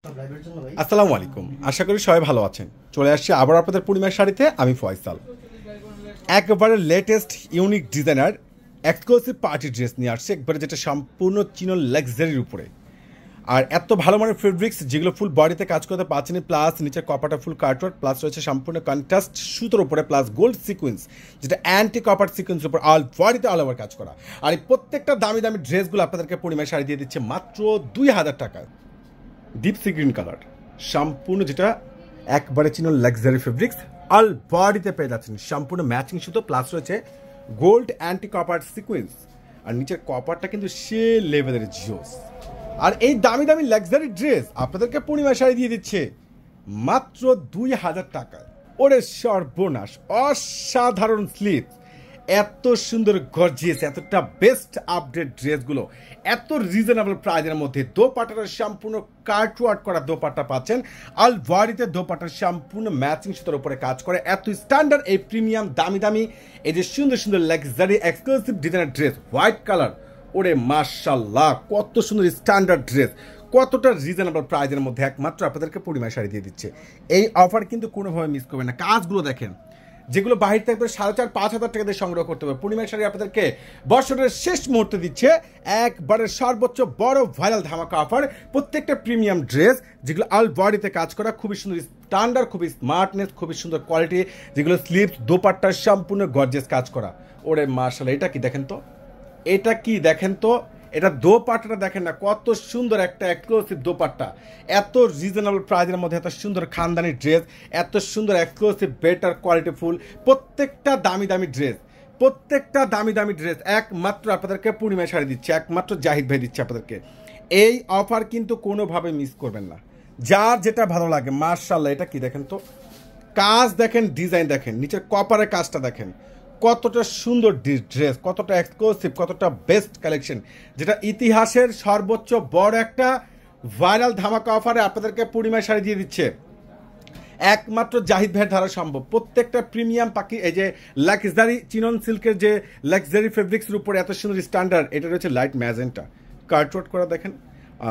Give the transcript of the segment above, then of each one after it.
আসসালামু আলাইকুম, আশা করি সবাই ভালো আছেন। চলে আসছি আবার আপনাদের পূর্ণিমার শাড়িতে। আমি ফয়সাল। একবারে latest unique designer exclusive party dress নিয়ে আসছে, একবারে যেটা সম্পূর্ণ চিনো লাক্সারির উপরে। আর এত ভালো মানের ফেব্রিক্স যেগুলো ফুল বডিতে কাজ করতে পারছেন, প্লাস নিচের কপারটা ফুল কাটওয়ার্ক, প্লাস রয়েছে সম্পূর্ণ কন্ট্রাস্ট সুতোর উপরে, প্লাস গোল্ড সিকোয়েন্স যেটা অ্যান্টি কপার সিকোয়েন্সের উপর অল বডিতে অল ওভার কাজ করা। আর এই প্রত্যেকটা দামি দামি ড্রেসগুলো আপনাদেরকে পূর্ণিমার শাড়ি দিয়ে দিচ্ছে মাত্র 2000 টাকায়। ডিপ সি গ্রিন কালার সম্পূর্ণ, যেটা একবারে চিনো লাক্সারি ফেব্রিক্স, অল বডিতে পেয়ে যাচ্ছেন সম্পূর্ণ ম্যাচিং সুতো, প্লাস রয়েছে গোল্ড অ্যান্টি কপার সিকোয়েন্স। আর নিচের কপারটা কিন্তু সে লেভেলের জোস। আর এই দামি দামি লাক্সারি ড্রেস আপনাদেরকে পূর্ণিমা শাড়ি দিয়ে দিচ্ছে মাত্র 2000 টাকায়। ওরে সর্বনাশ, অসাধারণ স্লিপ, এত সুন্দর গর্জিয়াস, এতটা বেস্ট আপডেট ড্রেসগুলো এত রিজনেবল প্রাইজের মধ্যে। দোপাট্টার সম্পূর্ণ কাটওয়ার্ক করা দোপাট্টা পাচ্ছেন, আল বডিতে দোপাট্টার সম্পূর্ণ ম্যাচিং সুতোর উপরে কাজ করে। এত স্ট্যান্ডার্ড এই প্রিমিয়াম দামি দামি এই যে সুন্দর সুন্দর luxury exclusive designer dress, white colour. ওরে মাশাআল্লাহ, কত সুন্দর স্ট্যান্ডার্ড ড্রেস, কতটা রিজনেবল প্রাইজের মধ্যে একমাত্র আপনাদেরকে পূর্ণিমা শাড়ি দিয়ে দিচ্ছে। এই অফার কিন্তু কোনোভাবে মিস করবেন না। কাজগুলো দেখেন, যেগুলো বাহির থেকে 4,500-5,000 টাকা দিয়ে সংগ্রহ করতে হবে, পূর্ণিমা শাড়ি আপনাদেরকে বছরের শেষ মুহূর্তে দিচ্ছে একবারের সর্বোচ্চ বড় ভাইরাল ধামাকা অফার। প্রত্যেকটা প্রিমিয়াম ড্রেস যেগুলো আল বডিতে কাজ করা, খুবই সুন্দর স্ট্যান্ডার্ড, খুবই স্মার্টনেস, খুবই সুন্দর কোয়ালিটি, যেগুলো স্লিপস দোপাট্টার সম্পূর্ণ গর্জিয়াস কাজ করা। ওরে মাশাআল্লাহ, এটা কি দেখেন তো, এটা কি দেখেন তো, এটা দোপাট্টাটা দেখেন না, কত সুন্দর একটা এক্সক্লুসিভ দোপাট্টা। এত রিজনেবল প্রাইজের মধ্যে এত সুন্দর খানদানি ড্রেস, এত সুন্দর এক্সক্লুসিভ বেটার কোয়ালিটি ফুল, প্রত্যেকটা দামি দামি ড্রেস, প্রত্যেকটা দামি দামি ড্রেস একমাত্র আপনাদেরকে পূর্ণিমা শাড়ি দিচ্ছে, একমাত্র জাহিদ ভাই দিচ্ছে আপনাদেরকে। এই অফার কিন্তু কোনোভাবে মিস করবেন না। যার যেটা ভালো লাগে, মাশাআল্লাহ, এটা কি দেখেন তো, কাজ দেখেন, ডিজাইন দেখেন, নিচের কপারের কাজটা দেখেন, কতটা সুন্দর ড্রেস, কতটা এক্সক্লুসিভ, কতটা বেস্ট কালেকশন, যেটা ইতিহাসের সর্বোচ্চ বড় একটা ভাইরাল ধামাকা অফারে আপনাদেরকে পূর্ণিমা শাড়ি দিয়ে দিচ্ছে একমাত্র জাহিদ ভাইয়ের দ্বারা সম্ভব। প্রত্যেকটা প্রিমিয়াম পাখি, এই যে লাক্সারি চিনন সিল্কের যে লাক্সারি ফেব্রিক্সের উপরে এত সুন্দর স্ট্যান্ডার্ড, এটা রয়েছে লাইট ম্যাজেন্টা কাটওয়ার্ক করা দেখেন,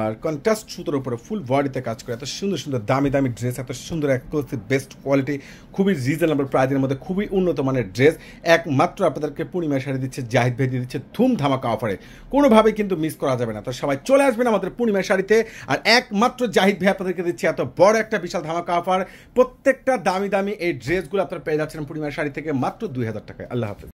আর কন্ট্রাস্ট সুতোর উপরে ফুল বডিতে কাজ করে। এত সুন্দর সুন্দর দামি দামি ড্রেস, এত সুন্দর এক্সক্লুসিভ বেস্ট কোয়ালিটি, খুবই রিজনেবল প্রাইজের মধ্যে খুবই উন্নত মানের ড্রেস একমাত্র আপনাদেরকে পূর্ণিমা শাড়ি দিচ্ছে জাহিদ ভাই দিয়ে দিচ্ছে ধুম ধামাকা অফারে। কোনোভাবেই কিন্তু মিস করা যাবে না। তো সবাই চলে আসবেন আমাদের পূর্ণিমা শাড়িতে, আর একমাত্র জাহিদ ভাই আপনাদেরকে দিচ্ছে এত বড় একটা বিশাল ধামাকা অফার। প্রত্যেকটা দামি দামি এই ড্রেসগুলো আপনারা পেয়ে যাচ্ছেন পূর্ণিমা শাড়ি থেকে মাত্র 2000 টাকায়। আল্লাহ হাফেজ।